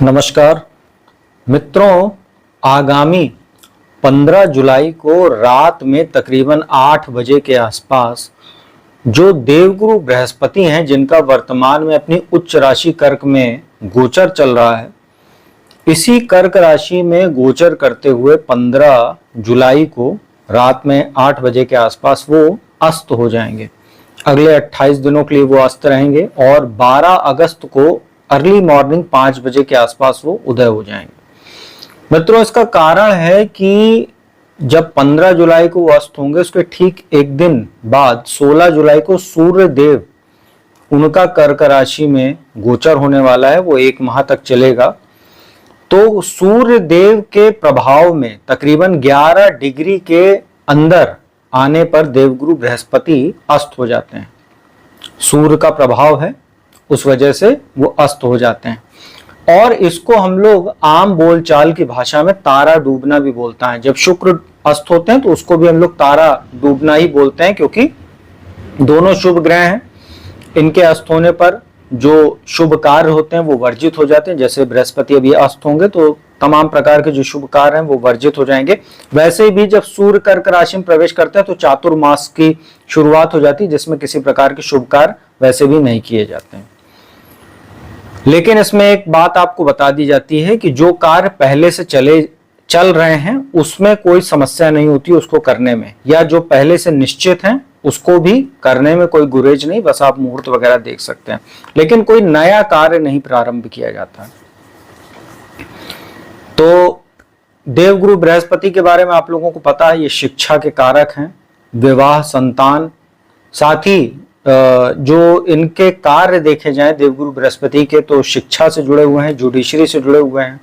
नमस्कार मित्रों, आगामी 15 जुलाई को रात में तकरीबन 8 बजे के आसपास जो देवगुरु बृहस्पति हैं, जिनका वर्तमान में अपनी उच्च राशि कर्क में गोचर चल रहा है, इसी कर्क राशि में गोचर करते हुए 15 जुलाई को रात में 8 बजे के आसपास वो अस्त हो जाएंगे। अगले 28 दिनों के लिए वो अस्त रहेंगे और 12 अगस्त को अर्ली मॉर्निंग 5 बजे के आसपास वो उदय हो जाएंगे। मित्रों, इसका कारण है कि जब 15 जुलाई को वो अस्त होंगे, उसके ठीक एक दिन बाद 16 जुलाई को सूर्य देव उनका कर्क राशि में गोचर होने वाला है। वो 1 माह तक चलेगा। तो सूर्य देव के प्रभाव में तकरीबन 11 डिग्री के अंदर आने पर देवगुरु बृहस्पति अस्त हो जाते हैं। सूर्य का प्रभाव है, उस वजह से वो अस्त हो जाते हैं। और इसको हम लोग आम बोलचाल की भाषा में तारा डूबना भी बोलता है। जब शुक्र अस्त होते हैं तो उसको भी हम लोग तारा डूबना ही बोलते हैं, क्योंकि दोनों शुभ ग्रह हैं। इनके अस्त होने पर जो शुभ कार्य होते हैं वो वर्जित हो जाते हैं। जैसे बृहस्पति अभी अस्त होंगे तो तमाम प्रकार के जो शुभ कार्य हैं वो वर्जित हो जाएंगे। वैसे भी जब सूर्य कर्क राशि में प्रवेश करते हैं तो चातुर्मास की शुरुआत हो जाती है, जिसमें किसी प्रकार के शुभ कार्य वैसे भी नहीं किए जाते हैं। लेकिन इसमें एक बात आपको बता दी जाती है कि जो कार्य पहले से चल रहे हैं उसमें कोई समस्या नहीं होती उसको करने में, या जो पहले से निश्चित हैं उसको भी करने में कोई गुरेज नहीं, बस आप मुहूर्त वगैरह देख सकते हैं। लेकिन कोई नया कार्य नहीं प्रारंभ किया जाता। तो देवगुरु बृहस्पति के बारे में आप लोगों को पता है, ये शिक्षा के कारक हैं, विवाह, संतान, साथ ही जो इनके कार्य देखे जाएं देवगुरु बृहस्पति के, तो शिक्षा से जुड़े हुए हैं, जुडिशरी से जुड़े हुए हैं।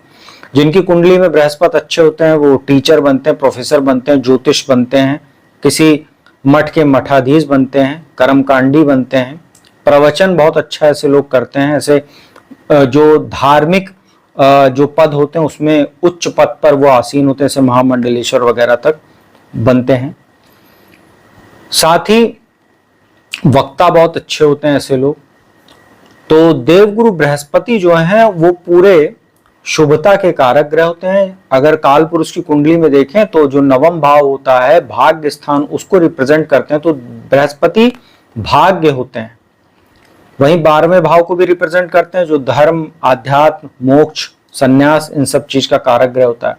जिनकी कुंडली में बृहस्पति अच्छे होते हैं वो टीचर बनते हैं, प्रोफेसर बनते हैं, ज्योतिष बनते हैं, किसी मठ के मठाधीश बनते हैं, कर्मकांडी बनते हैं, प्रवचन बहुत अच्छा ऐसे लोग करते हैं। ऐसे जो धार्मिक जो पद होते हैं उसमें उच्च पद पर वो आसीन होते हैं, जैसे महामंडलेश्वर वगैरह तक बनते हैं। साथ ही वक्ता बहुत अच्छे होते हैं ऐसे लोग। तो देवगुरु बृहस्पति जो हैं वो पूरे शुभता के कारक ग्रह होते हैं। अगर काल पुरुष की कुंडली में देखें तो जो नवम भाव होता है, भाग्य स्थान, उसको रिप्रेजेंट करते हैं, तो बृहस्पति भाग्य होते हैं। वहीं 12वें भाव को भी रिप्रेजेंट करते हैं, जो धर्म, आध्यात्म, मोक्ष, संन्यास, इन सब चीज का कारक ग्रह होता है।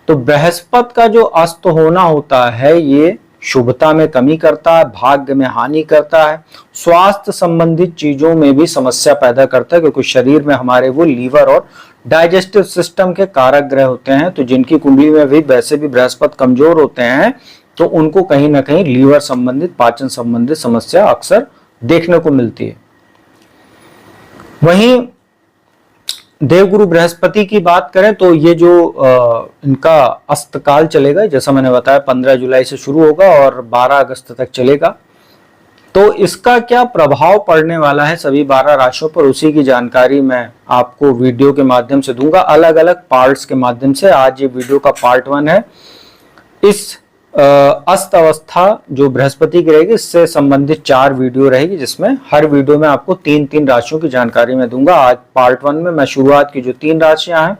तो बृहस्पति का जो अस्त होना होता है ये शुभता में कमी करता है, भाग्य में हानि करता है, स्वास्थ्य संबंधित चीजों में भी समस्या पैदा करता है, क्योंकि शरीर में हमारे वो लीवर और डाइजेस्टिव सिस्टम के कारक ग्रह होते हैं। तो जिनकी कुंडली में भी वैसे भी बृहस्पति कमजोर होते हैं तो उनको कहीं ना कहीं लीवर संबंधित, पाचन संबंधित समस्या अक्सर देखने को मिलती है। वहीं देवगुरु बृहस्पति की बात करें तो ये जो इनका अस्तकाल चलेगा, जैसा मैंने बताया 15 जुलाई से शुरू होगा और 12 अगस्त तक चलेगा। तो इसका क्या प्रभाव पड़ने वाला है सभी 12 राशियों पर, उसी की जानकारी मैं आपको वीडियो के माध्यम से दूंगा, अलग अलग पार्ट्स के माध्यम से। आज ये वीडियो का पार्ट 1 है। इस अस्त अवस्था जो बृहस्पति की रहेगी इससे संबंधित 4 वीडियो रहेगी, जिसमें हर वीडियो में आपको 3-3 राशियों की जानकारी मैं दूंगा। आज पार्ट 1 में मैं शुरुआत की जो 3 राशियां हैं,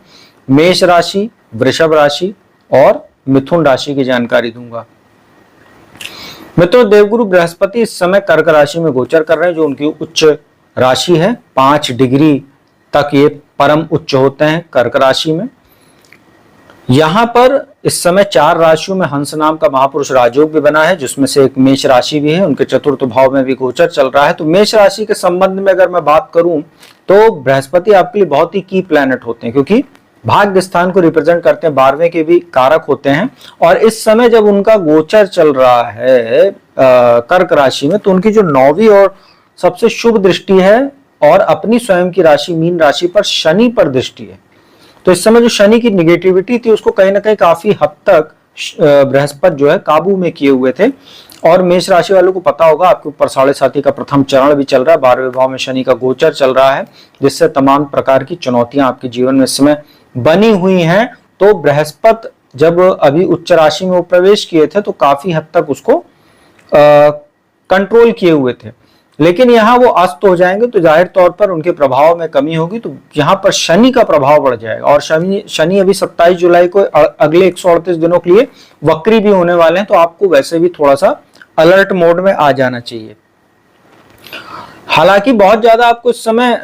मेष राशि, वृषभ राशि और मिथुन राशि की जानकारी दूंगा। मित्रों, देवगुरु बृहस्पति इस समय कर्क राशि में गोचर कर रहे हैं, जो उनकी उच्च राशि है। 5 डिग्री तक ये परम उच्च होते हैं कर्क राशि में। यहां पर इस समय 4 राशियों में हंस नाम का महापुरुष राजयोग भी बना है, जिसमें से एक मेष राशि भी है। उनके चतुर्थ भाव में भी गोचर चल रहा है। तो मेष राशि के संबंध में अगर मैं बात करूं तो बृहस्पति आपके लिए बहुत ही की प्लैनेट होते हैं, क्योंकि भाग्य स्थान को रिप्रेजेंट करते हैं, 12वें के भी कारक होते हैं। और इस समय जब उनका गोचर चल रहा है कर्क राशि में, तो उनकी जो 9वीं और सबसे शुभ दृष्टि है और अपनी स्वयं की राशि मीन राशि पर शनि पर दृष्टि है। तो इस समय जो शनि की निगेटिविटी थी उसको कहीं ना कहीं काफी हद तक बृहस्पति जो है काबू में किए हुए थे। और मेष राशि वालों को पता होगा आपके ऊपर 7.5 का प्रथम चरण भी चल रहा है, 12वें भाव में शनि का गोचर चल रहा है, जिससे तमाम प्रकार की चुनौतियां आपके जीवन में इस समय बनी हुई हैं। तो बृहस्पति जब अभी उच्च राशि में वो प्रवेश किए थे तो काफी हद तक उसको कंट्रोल किए हुए थे। लेकिन यहाँ वो अस्त हो जाएंगे तो जाहिर तौर पर उनके प्रभाव में कमी होगी, तो यहाँ पर शनि का प्रभाव बढ़ जाएगा। और शनि अभी 27 जुलाई को अगले 138 दिनों के लिए वक्री भी होने वाले हैं, तो आपको वैसे भी थोड़ा सा अलर्ट मोड में आ जाना चाहिए। हालांकि बहुत ज्यादा आपको इस समय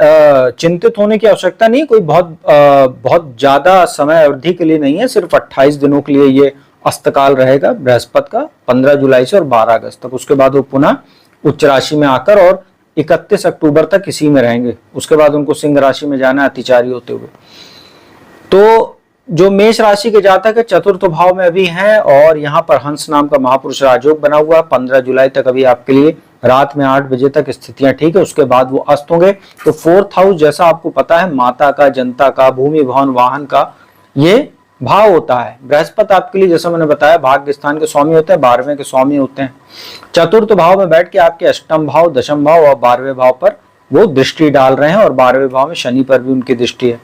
चिंतित होने की आवश्यकता नहीं, कोई बहुत ज्यादा समय अवधि के लिए नहीं है, सिर्फ 28 दिनों के लिए ये अस्तकाल रहेगा बृहस्पति का, 15 जुलाई से और 12 अगस्त तक। उसके बाद वो पुनः उच्च राशि में आकर और 31 अक्टूबर तक इसी में रहेंगे। उसके बाद उनको सिंह राशि में जाना है अतिचारी होते हुए। तो जो मेष राशि के जातक है चतुर्थ भाव में अभी हैं और यहाँ पर हंस नाम का महापुरुष राजयोग बना हुआ है। 15 जुलाई तक अभी आपके लिए रात में 8 बजे तक स्थितियां ठीक है, उसके बाद वो अस्त होंगे। तो 4th हाउस जैसा आपको पता है माता का, जनता का, भूमि भवन वाहन का ये भाव होता है। बृहस्पति आपके लिए जैसा मैंने बताया भाग्य स्थान के स्वामी होते हैं, 12वें के स्वामी होते हैं। चतुर्थ भाव में बैठ के आपके अष्टम भाव, दशम भाव और 12वें भाव पर वो दृष्टि डाल रहे हैं और 12वें भाव में शनि पर भी उनकी दृष्टि है।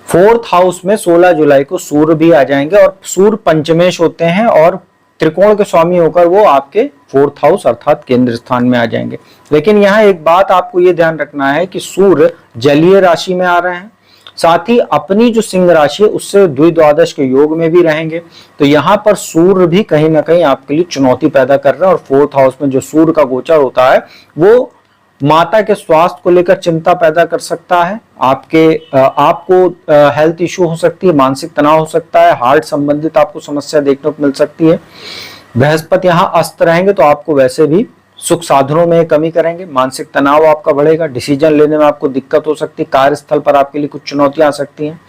4th हाउस में 16 जुलाई को सूर्य भी आ जाएंगे और सूर्य पंचमेश होते हैं और त्रिकोण के स्वामी होकर वो आपके 4th हाउस अर्थात केंद्र स्थान में आ जाएंगे। लेकिन यहाँ एक बात आपको ये ध्यान रखना है कि सूर्य जलीय राशि में आ रहे हैं, साथ ही अपनी जो सिंह राशि है उससे द्विद्वादश के योग में भी रहेंगे। तो यहाँ पर सूर्य भी कहीं ना कहीं आपके लिए चुनौती पैदा कर रहा है। और 4th हाउस में जो सूर्य का गोचर होता है वो माता के स्वास्थ्य को लेकर चिंता पैदा कर सकता है, आपको हेल्थ इश्यू हो सकती है, मानसिक तनाव हो सकता है, हार्ट संबंधित आपको समस्या देखने को मिल सकती है। बृहस्पति यहाँ अस्त रहेंगे तो आपको वैसे भी सुख साधनों में कमी करेंगे, मानसिक तनाव आपका बढ़ेगा, डिसीजन लेने में आपको दिक्कत हो सकती है, कार्यस्थल पर आपके लिए कुछ चुनौतियां आ सकती हैं।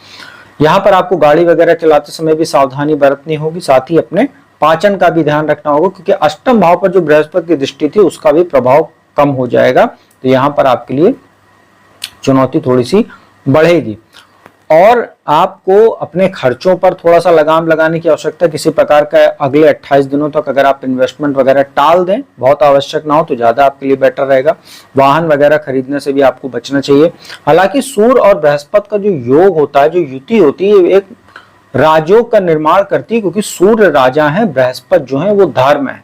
यहाँ पर आपको गाड़ी वगैरह चलाते समय भी सावधानी बरतनी होगी, साथ ही अपने पाचन का भी ध्यान रखना होगा क्योंकि अष्टम भाव पर जो बृहस्पति की दृष्टि थी उसका भी प्रभाव कम हो जाएगा। तो यहाँ पर आपके लिए चुनौती थोड़ी सी बढ़ेगी और आपको अपने खर्चों पर थोड़ा सा लगाम लगाने की आवश्यकता किसी प्रकार का अगले 28 दिनों तक अगर आप इन्वेस्टमेंट वगैरह टाल दें, बहुत आवश्यक ना हो तो ज्यादा आपके लिए बेटर रहेगा। वाहन वगैरह खरीदने से भी आपको बचना चाहिए। हालांकि सूर्य और बृहस्पति का जो योग होता है, जो युति होती है, एक राजयोग का निर्माण करती है क्योंकि सूर्य राजा है, बृहस्पति जो है वो धर्म है।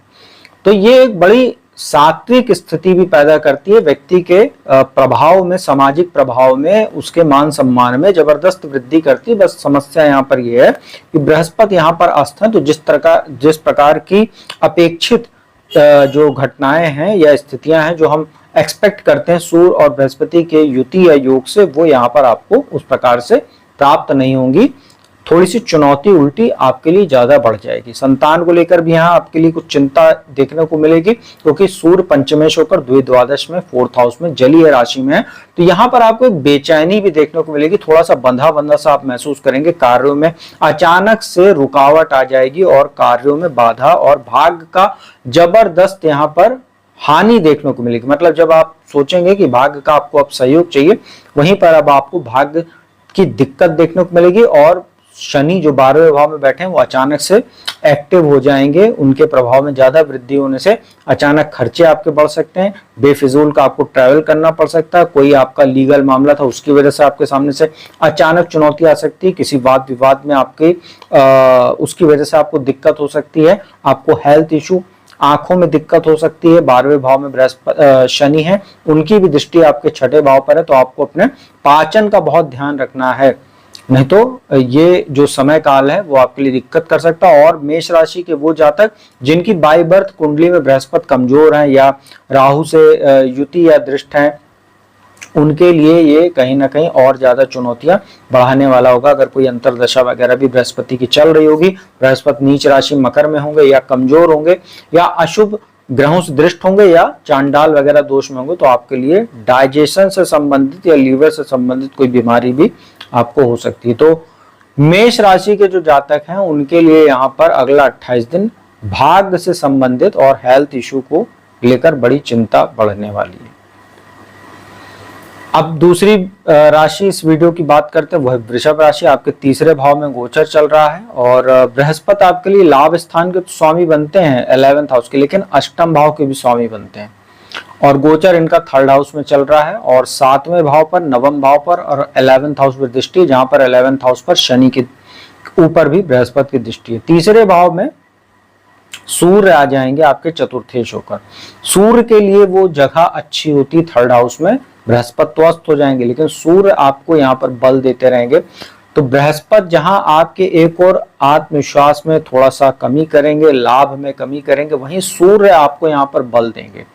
तो ये एक बड़ी सात्विक स्थिति भी पैदा करती है, व्यक्ति के प्रभाव में, सामाजिक प्रभाव में, उसके मान सम्मान में जबरदस्त वृद्धि करती है। बस समस्या यहाँ पर यह है कि बृहस्पति यहाँ पर अस्त है, तो जिस प्रकार की अपेक्षित जो घटनाएं हैं या स्थितियां हैं जो हम एक्सपेक्ट करते हैं सूर्य और बृहस्पति के युति या योग से, वो यहाँ पर आपको उस प्रकार से प्राप्त नहीं होंगी। थोड़ी सी चुनौती उल्टी आपके लिए ज्यादा बढ़ जाएगी। संतान को लेकर भी यहाँ आपके लिए कुछ चिंता देखने को मिलेगी क्योंकि सूर्य पंचमेश होकर द्विद्वादश में 4th हाउस में जलीय राशि में है। तो यहाँ पर आपको एक बेचैनी भी देखने को मिलेगी, थोड़ा सा बंधा बंधा सा आप महसूस करेंगे, कार्यों में अचानक से रुकावट आ जाएगी और कार्यों में बाधा और भाग्य का जबरदस्त यहाँ पर हानि देखने को मिलेगी। मतलब जब आप सोचेंगे कि भाग्य का आपको अब सहयोग चाहिए, वहीं पर अब आपको भाग्य की दिक्कत देखने को मिलेगी। और शनि जो 12वें भाव में बैठे हैं वो अचानक से एक्टिव हो जाएंगे, उनके प्रभाव में ज्यादा वृद्धि होने से अचानक खर्चे आपके बढ़ सकते हैं, बेफिजूल का आपको ट्रैवल करना पड़ सकता है, कोई आपका लीगल मामला था उसकी वजह से आपके सामने से अचानक चुनौती आ सकती है, किसी वाद विवाद में आपके उसकी वजह से आपको दिक्कत हो सकती है, आपको हेल्थ इशू, आंखों में दिक्कत हो सकती है। 12वें भाव में बृहस्पति शनि है, उनकी भी दृष्टि आपके 6ठे भाव पर है, तो आपको अपने पाचन का बहुत ध्यान रखना है, नहीं तो ये जो समय काल है वो आपके लिए दिक्कत कर सकता है। और मेष राशि के वो जातक जिनकी बाय बर्थ कुंडली में बृहस्पति कमजोर है या राहु से युति या दृष्ट है, उनके लिए ये कहीं ना कहीं और ज्यादा चुनौतियां बढ़ाने वाला होगा। अगर कोई अंतरदशा वगैरह भी बृहस्पति की चल रही होगी, बृहस्पति नीच राशि मकर में होंगे या कमजोर होंगे या अशुभ ग्रहों से दृष्ट होंगे या चांडाल वगैरह दोष में होंगे, तो आपके लिए डाइजेशन से संबंधित या लीवर से संबंधित कोई बीमारी भी आपको हो सकती है। तो मेष राशि के जो जातक हैं उनके लिए यहाँ पर अगला 28 दिन भाग्य से संबंधित और हेल्थ इशू को लेकर बड़ी चिंता बढ़ने वाली है। अब दूसरी राशि इस वीडियो की बात करते हैं, वह वृषभ राशि। आपके 3रे भाव में गोचर चल रहा है और बृहस्पति आपके लिए लाभ स्थान के स्वामी बनते हैं 11th हाउस के, लेकिन अष्टम भाव के भी स्वामी बनते हैं और गोचर इनका 3rd हाउस में चल रहा है और 7वें भाव पर, 9वें भाव पर और 11th हाउस पर दृष्टि, जहां पर 11th हाउस पर शनि के ऊपर भी बृहस्पति की दृष्टि है। 3रे भाव में सूर्य आ जाएंगे आपके चतुर्थेश होकर। सूर्य के लिए वो जगह अच्छी होती, थर्ड हाउस में बृहस्पति तो अस्त हो जाएंगे, लेकिन सूर्य आपको यहाँ पर बल देते रहेंगे। तो बृहस्पति जहां आपके एक और आत्मविश्वास में थोड़ा सा कमी करेंगे, लाभ में कमी करेंगे, वहीं सूर्य आपको यहाँ पर बल देंगे।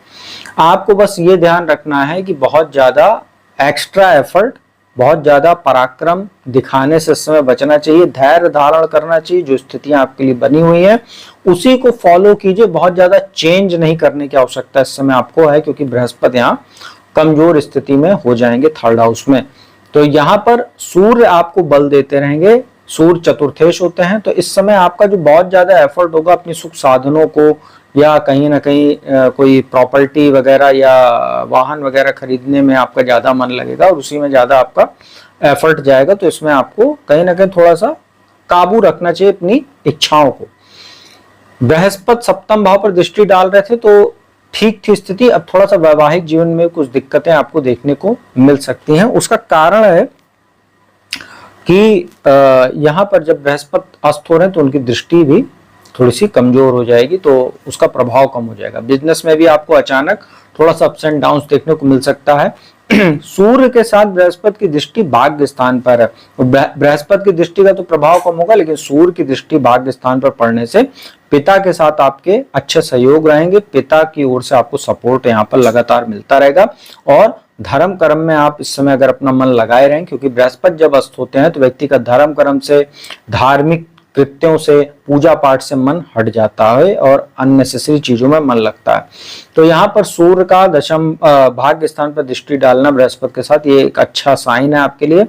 आपको बस ये ध्यान रखना है कि बहुत ज्यादा एक्स्ट्रा एफर्ट, बहुत ज्यादा पराक्रम दिखाने से इस समय बचना चाहिए, धैर्य धारण करना चाहिए। जो स्थितियां आपके लिए बनी हुई है उसी को फॉलो कीजिए, बहुत ज्यादा चेंज नहीं करने की आवश्यकता इस समय आपको है, क्योंकि बृहस्पति यहाँ कमजोर स्थिति में हो जाएंगे थर्ड हाउस में। तो यहाँ पर सूर्य आपको बल देते रहेंगे, सूर्य चतुर्थेश होते हैं। तो इस समय आपका जो बहुत ज्यादा एफर्ट होगा अपनी सुख साधनों को, या कहीं ना कहीं कोई प्रॉपर्टी वगैरह या वाहन वगैरह खरीदने में आपका ज्यादा मन लगेगा और उसी में ज्यादा आपका एफर्ट जाएगा। तो इसमें आपको कहीं ना कहीं थोड़ा सा काबू रखना चाहिए अपनी इच्छाओं को। बृहस्पति सप्तम भाव पर दृष्टि डाल रहे थे तो ठीक थी स्थिति, अब थोड़ा सा वैवाहिक जीवन में कुछ दिक्कतें आपको देखने को मिल सकती हैं। उसका कारण है कि यहाँ पर जब बृहस्पति अस्त हो रहे हैं तो उनकी दृष्टि भी थोड़ी सी कमजोर हो जाएगी, तो उसका प्रभाव कम हो जाएगा। बिजनेस में भी आपको अचानक थोड़ा सा अप्स एंड डाउन्स देखने को मिल सकता है। सूर्य के साथ बृहस्पति की दृष्टि भाग्य स्थान पर है, बृहस्पति की दृष्टि का तो प्रभाव कम होगा, लेकिन सूर्य की दृष्टि भाग्य स्थान पर पड़ने से पिता के साथ आपके अच्छे सहयोग रहेंगे, पिता की ओर से आपको सपोर्ट यहाँ पर लगातार मिलता रहेगा। और धर्म कर्म में आप इस समय अगर अपना मन लगाए रहें, क्योंकि बृहस्पति जब अस्त होते हैं तो व्यक्ति का धर्म कर्म से, धार्मिक कृत्यों से, पूजा पाठ से मन हट जाता है और अननेसेसरी चीजों में मन लगता है। तो यहाँ पर सूर्य का दशम भाग्य स्थान पर दृष्टि डालना बृहस्पति के साथ ये एक अच्छा साइन है आपके लिए।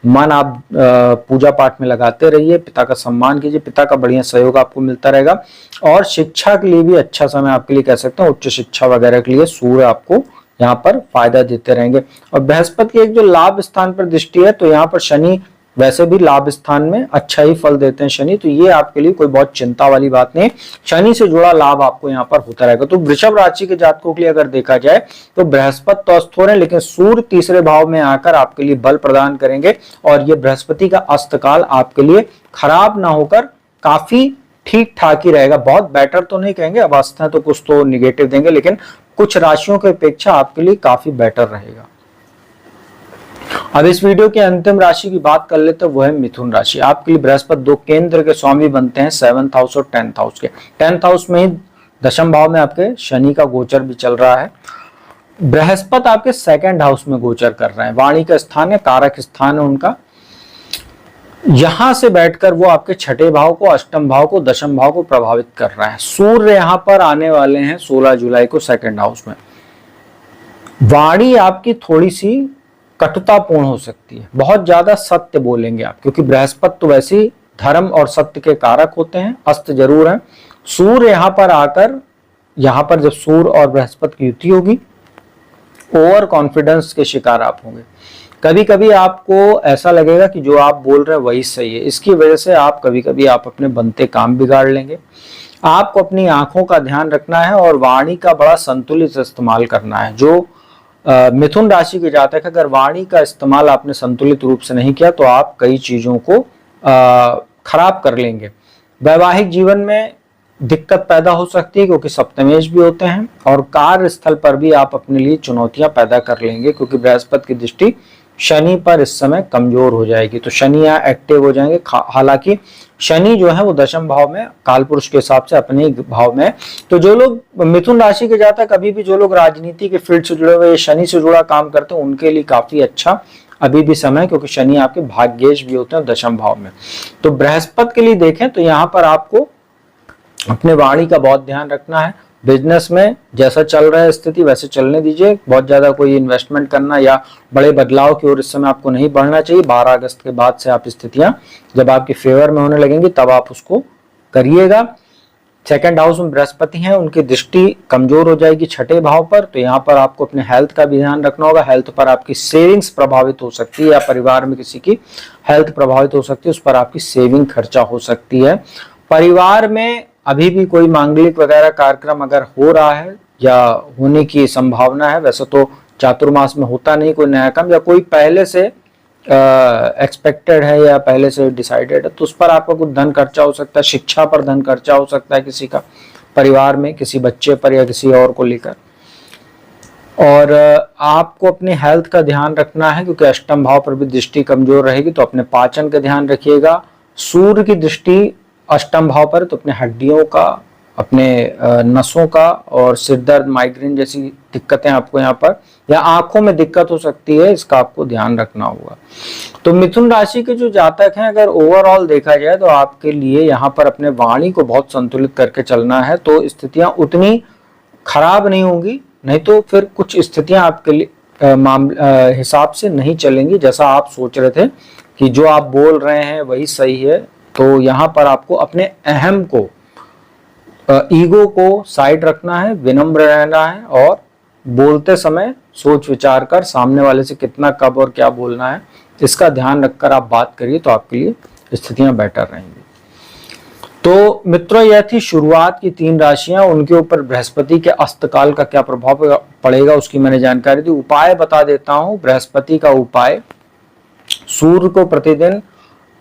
मन आप पूजा पाठ में लगाते रहिए, पिता का सम्मान कीजिए, पिता का बढ़िया सहयोग आपको मिलता रहेगा। और शिक्षा के लिए भी अच्छा समय आपके लिए कह सकते हैं, उच्च शिक्षा वगैरह के लिए सूर्य आपको यहाँ पर फायदा देते रहेंगे। और बृहस्पति की एक जो लाभ स्थान पर दृष्टि है, तो यहाँ पर शनि वैसे भी लाभ स्थान में अच्छा ही फल देते हैं शनि, तो ये आपके लिए कोई बहुत चिंता वाली बात नहीं। शनि से जुड़ा लाभ आपको यहाँ पर होता रहेगा। तो वृषभ राशि के जातकों के लिए अगर देखा जाए तो बृहस्पति तो अस्त हो रहे हैं, लेकिन सूर्य तीसरे भाव में आकर आपके लिए बल प्रदान करेंगे। और ये बृहस्पति का अस्त काल आपके लिए खराब ना होकर काफी ठीक ठाक ही रहेगा। बहुत बेटर तो नहीं कहेंगे, अवस्था तो कुछ तो निगेटिव देंगे, लेकिन कुछ राशियों की अपेक्षा आपके लिए काफी बेटर रहेगा। अब इस वीडियो की अंतिम राशि की बात कर लेते हैं, वो है मिथुन राशि। आपके लिए बृहस्पति दो केंद्र के स्वामी बनते हैं, 7th हाउस और 10th हाउस के। 10th हाउस में ही दशम भाव में आपके शनि का गोचर भी चल रहा है। बृहस्पति आपके 2nd हाउस में गोचर कर रहे हैं, वाणी का स्थान है, कारक स्थान है उनका। यहां से बैठकर वो आपके 6ठे भाव को, अष्टम भाव को, दशम भाव को प्रभावित कर रहा है। सूर्य यहां पर आने वाले हैं 16 जुलाई को 2nd हाउस में। वाणी आपकी थोड़ी सी कटुतापूर्ण हो सकती है, बहुत ज्यादा सत्य बोलेंगे आप, क्योंकि बृहस्पति तो वैसे ही धर्म और सत्य के कारक होते हैं, अस्त जरूर है। सूर्य यहां पर आकर, यहां पर जब सूर्य और बृहस्पति की युति होगी, ओवर कॉन्फिडेंस के शिकार आप होंगे। कभी कभी आपको ऐसा लगेगा कि जो आप बोल रहे हैं वही सही है, इसकी वजह से आप कभी कभी आप अपने बनते काम बिगाड़ लेंगे। आपको अपनी आंखों का ध्यान रखना है और वाणी का बड़ा संतुलित इस्तेमाल करना है। जो मिथुन राशि के जातक, अगर वाणी का इस्तेमाल आपने संतुलित रूप से नहीं किया तो आप कई चीजों को खराब कर लेंगे। वैवाहिक जीवन में दिक्कत पैदा हो सकती है, क्योंकि सप्तमेश भी होते हैं, और कार्यस्थल पर भी आप अपने लिए चुनौतियां पैदा कर लेंगे, क्योंकि बृहस्पति की दृष्टि शनि पर इस समय कमजोर हो जाएगी। तो शनि यहाँ एक्टिव हो जाएंगे। हालांकि शनि जो है वो दशम भाव में काल पुरुष के हिसाब से अपने भाव में। तो जो लोग मिथुन राशि के जातक, अभी भी जो लोग राजनीति के फील्ड से जुड़े हुए, शनि से जुड़ा काम करते हैं, उनके लिए काफी अच्छा अभी भी समय, क्योंकि शनि आपके भाग्येश भी होते हैं दशम भाव में। तो बृहस्पति के लिए देखें तो यहाँ पर आपको अपने वाणी का बहुत ध्यान रखना है। बिजनेस में जैसा चल रहा है स्थिति वैसे चलने दीजिए, बहुत ज्यादा कोई इन्वेस्टमेंट करना या बड़े बदलाव की ओर इस समय आपको नहीं बढ़ना चाहिए। 12 अगस्त के बाद से आप स्थितियां जब आपके फेवर में होने लगेंगी तब आप उसको करिएगा। 2nd हाउस में बृहस्पति हैं, उनकी दृष्टि कमजोर हो जाएगी 6ठे भाव पर, तो यहाँ पर आपको अपने हेल्थ का भी ध्यान रखना होगा। हेल्थ पर आपकी सेविंग्स प्रभावित हो सकती है, या परिवार में किसी की हेल्थ प्रभावित हो सकती है, उस पर आपकी सेविंग खर्चा हो सकती है। परिवार में अभी भी कोई मांगलिक वगैरह कार्यक्रम अगर हो रहा है या होने की संभावना है, वैसे तो चातुर्मास में होता नहीं कोई नया काम, या कोई पहले से एक्सपेक्टेड है या पहले से डिसाइडेड है, तो उस पर आपका कुछ धन खर्चा हो सकता है। शिक्षा पर धन खर्चा हो सकता है किसी का, परिवार में किसी बच्चे पर या किसी और को लेकर। और आपको अपने हेल्थ का ध्यान रखना है, क्योंकि अष्टम भाव पर भी दृष्टि कमजोर रहेगी, तो अपने पाचन का ध्यान रखिएगा। सूर्य की दृष्टि अष्टम भाव पर, तो अपने हड्डियों का, अपने नसों का और सिर दर्द, माइग्रेन जैसी दिक्कतें आपको यहाँ पर, या आंखों में दिक्कत हो सकती है, इसका आपको ध्यान रखना होगा। तो मिथुन राशि के जो जातक हैं, अगर ओवरऑल देखा जाए तो आपके लिए यहाँ पर अपने वाणी को बहुत संतुलित करके चलना है, तो स्थितियां उतनी खराब नहीं होंगी। नहीं तो फिर कुछ स्थितियां आपके लिए हिसाब से नहीं चलेंगी, जैसा आप सोच रहे थे कि जो आप बोल रहे हैं वही सही है। तो यहाँ पर आपको अपने अहम को, ईगो को साइड रखना है, विनम्र रहना है, और बोलते समय सोच विचार कर सामने वाले से कितना, कब और क्या बोलना है, इसका ध्यान रखकर आप बात करिए, तो आपके लिए स्थितियां बेटर रहेंगी। तो मित्रों, यह थी शुरुआत की 3 राशियां, उनके ऊपर बृहस्पति के अस्तकाल का क्या प्रभाव पड़ेगा उसकी मैंने जानकारी दी। उपाय बता देता हूं। बृहस्पति का उपाय, सूर्य को प्रतिदिन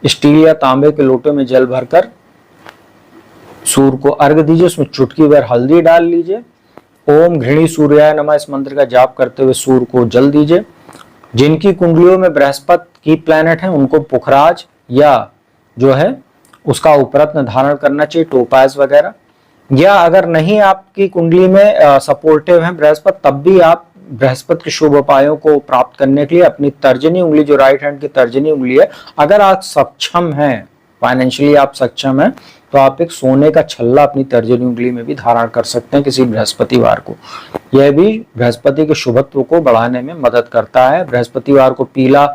स्टील या तांबे के लोटे में जल भरकर सूर्य को अर्घ दीजिए, उसमें चुटकी भर हल्दी डाल लीजिए। ओम घृणी सूर्याय नमः इस मंत्र का जाप करते हुए सूर्य को जल दीजिए। जिनकी कुंडलियों में बृहस्पति की प्लैनेट है, उनको पुखराज या जो है उसका उपरत्न धारण करना चाहिए, टोपाज वगैरह। या अगर नहीं आपकी कुंडली में सपोर्टिव है बृहस्पति, तब भी आप बृहस्पति के शुभ उपायों को प्राप्त करने के लिए अपनी तर्जनी उंगली, जो राइट हैंड की तर्जनी उंगली है, अगर आप सक्षम हैं, फाइनेंशियली आप सक्षम हैं, तो आप एक सोने का छल्ला अपनी तर्जनी उंगली में भी धारण कर सकते हैं किसी बृहस्पतिवार को। यह भी बृहस्पति के शुभत्व को बढ़ाने में मदद करता है। बृहस्पतिवार को पीला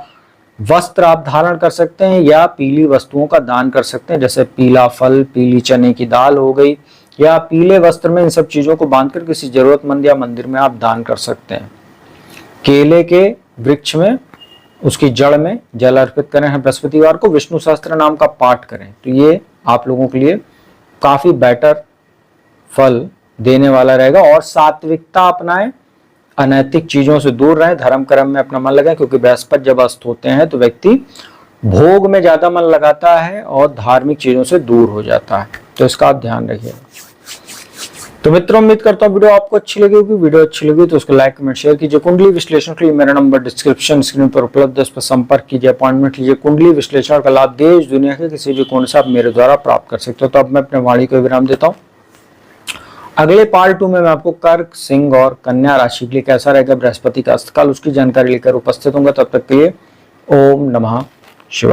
वस्त्र आप धारण कर सकते हैं, या पीली वस्तुओं का दान कर सकते हैं, जैसे पीला फल, पीली चने की दाल हो गई, या पीले वस्त्र में इन सब चीजों को बांधकर किसी जरूरतमंद या मंदिर में आप दान कर सकते हैं। केले के वृक्ष में, उसकी जड़ में जल अर्पित करें बृहस्पतिवार को। विष्णु सहस्त्र नाम का पाठ करें, तो ये आप लोगों के लिए काफी बेटर फल देने वाला रहेगा। और सात्विकता अपनाएं, अनैतिक चीजों से दूर रहें, धर्म कर्म में अपना मन लगाएं, क्योंकि बृहस्पति जब अस्त होते हैं तो व्यक्ति भोग में ज्यादा मन लगाता है और धार्मिक चीजों से दूर हो जाता है, तो इसका आप ध्यान रखिएगा। तो मित्रों, उम्मीद करता हूँ वीडियो आपको अच्छी लगी होगी। वीडियो अच्छी लगी तो उसको लाइक, कमेंट, शेयर कीजिए। कुंडली विश्लेषण के लिए मेरा नंबर डिस्क्रिप्शन स्क्रीन पर उपलब्ध है, उस पर संपर्क कीजिए, अपॉइंटमेंट लीजिए। कुंडली विश्लेषण का लाभ देश दुनिया के किसी भी कोने से आप मेरे द्वारा प्राप्त कर सकते हो। तो अब मैं अपने वाणी को विराम देता हूँ। अगले पार्ट 2 में मैं आपको कर्क, सिंह और कन्या राशि के लिए कैसा रहेगा बृहस्पति का अस्तकाल, उसकी जानकारी लेकर उपस्थित होंगे। तब तक के लिए ओम नमः